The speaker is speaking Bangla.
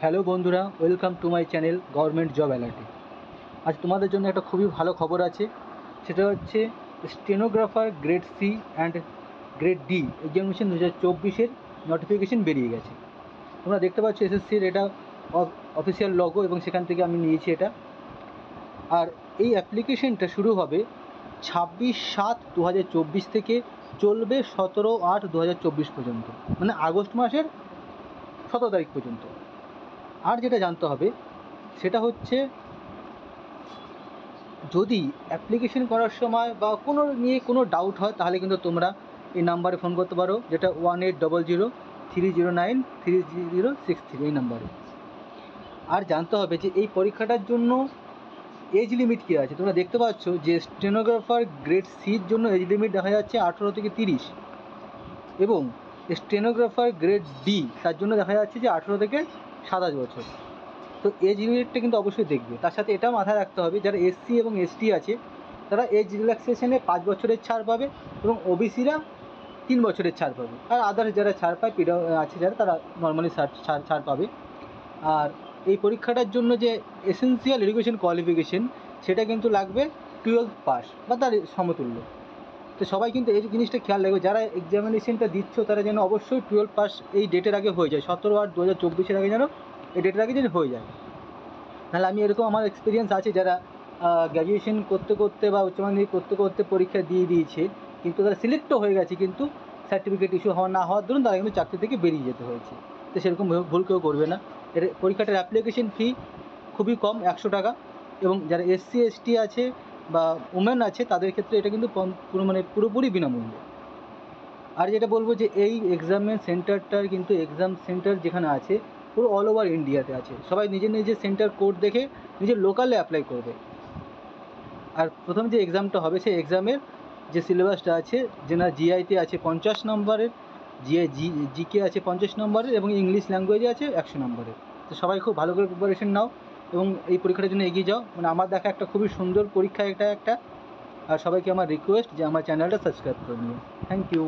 হ্যালো বন্ধুরা, welcome to my channel government job অ্যালার্টে। আজ তোমাদের জন্য একটা খুবই ভালো খবর আছে। সেটা হচ্ছে stenographer grade C and grade D examination 2024-এর নোটিফিকেশন বেরিয়ে গেছে। তোমরা দেখতে পাচ্ছ এসএসসির এটা অফিসিয়াল লগো এবং সেখান থেকে আমি নিয়েছি এটা। আর এই অ্যাপ্লিকেশনটা শুরু হবে 26/7/2024 থেকে চলবে 17/8/2024 পর্যন্ত, মানে আগস্ট মাসের 17 তারিখ পর্যন্ত। আর যেটা জানতে হবে সেটা হচ্ছে, যদি অ্যাপ্লিকেশন করার সময় বা কোনো নিয়ে কোনো ডাউট হয় তাহলে কিন্তু তোমরা এই নাম্বারে ফোন করতে পারো, যেটা 1800-309-3063 এই নাম্বারে। আর জানতে হবে যে এই পরীক্ষাটার জন্য এজ লিমিট কী আছে। তোমরা দেখতে পাচ্ছ যে স্টেনোগ্রাফার গ্রেড সির জন্য এজ লিমিট দেখা যাচ্ছে 18 থেকে 30, এবং স্টেনোগ্রাফার গ্রেড ডি তার জন্য দেখা যাচ্ছে যে 18 থেকে 27 বছর। তো এজ লিমিটটা কিন্তু অবশ্যই দেখবে। তার সাথে এটাও মাথায় রাখতে হবে, যারা এসসি এবং এসটি আছে তারা এজ রিল্যাক্সেশনে 5 বছরের ছাড় পাবে, এবং ওবিসিরা 3 বছরের ছাড় পাবে। আর আদার্স যারা ছাড় পায় আছে যারা, তারা নর্মালি ছাড় পাবে। আর এই পরীক্ষাটার জন্য যে এসেন্সিয়াল এডুকেশন কোয়ালিফিকেশন, সেটা কিন্তু লাগবে 12th পাস বা তার সমতুল্য। তো সবাই কিন্তু এই জিনিসটা খেয়াল রাখবে, যারা এক্সামিনেশনটা দিচ্ছ তারা যেন অবশ্যই 12 পাস এই ডেটের আগে হয়ে যায়, 17/8/2024 আগে যেন, এই ডেটের আগে যেন হয়ে যায়। নাহলে আমি এরকম আমার এক্সপিরিয়েন্স আছে, যারা গ্র্যাজুয়েশন করতে করতে বা উচ্চ মাধ্যমিক করতে করতে পরীক্ষা দিয়ে দিয়েছে, কিন্তু তারা সিলেক্টও হয়ে গেছে, কিন্তু সার্টিফিকেট ইস্যু হওয়া না হওয়ার দরুন তারা কিন্তু চাকরি থেকে বেরিয়ে যেতে হয়েছে। তো সেরকম ভুল কেউ করবে না। এর পরীক্ষাটার অ্যাপ্লিকেশন ফি খুবই কম, 100 টাকা। এবং যারা এসসি এসটি আছে বা ওমেন আছে তাদের ক্ষেত্রে এটা কিন্তু পুরোপুরি বিনামূল্যে। আর যেটা বলবো যে এই এক্সামের সেন্টারটার কিন্তু এক্সাম সেন্টার যেখানে আছে পুরো অল ওভার ইন্ডিয়াতে আছে। সবাই নিজের নিজের সেন্টার কোড দেখে নিজের লোকালে অ্যাপ্লাই করবে। আর প্রথম যে এক্সামটা হবে সেই এক্সামের যে সিলেবাসটা আছে, জিআইতে আছে 50 নম্বরের, জিকে আছে 50 নম্বরের, এবং ইংলিশ ল্যাঙ্গুয়েজে আছে 100 নম্বরের। তো সবাই খুব ভালো করে প্রিপারেশন নাও এবং এই পরীক্ষাটার জন্য এগিয়ে যাও। মানে আমার দেখা একটা খুবই সুন্দর পরীক্ষা এটা একটা। আর সবাইকে আমার রিকোয়েস্ট যে আমার চ্যানেলটা সাবস্ক্রাইব করে নিও। Thank you.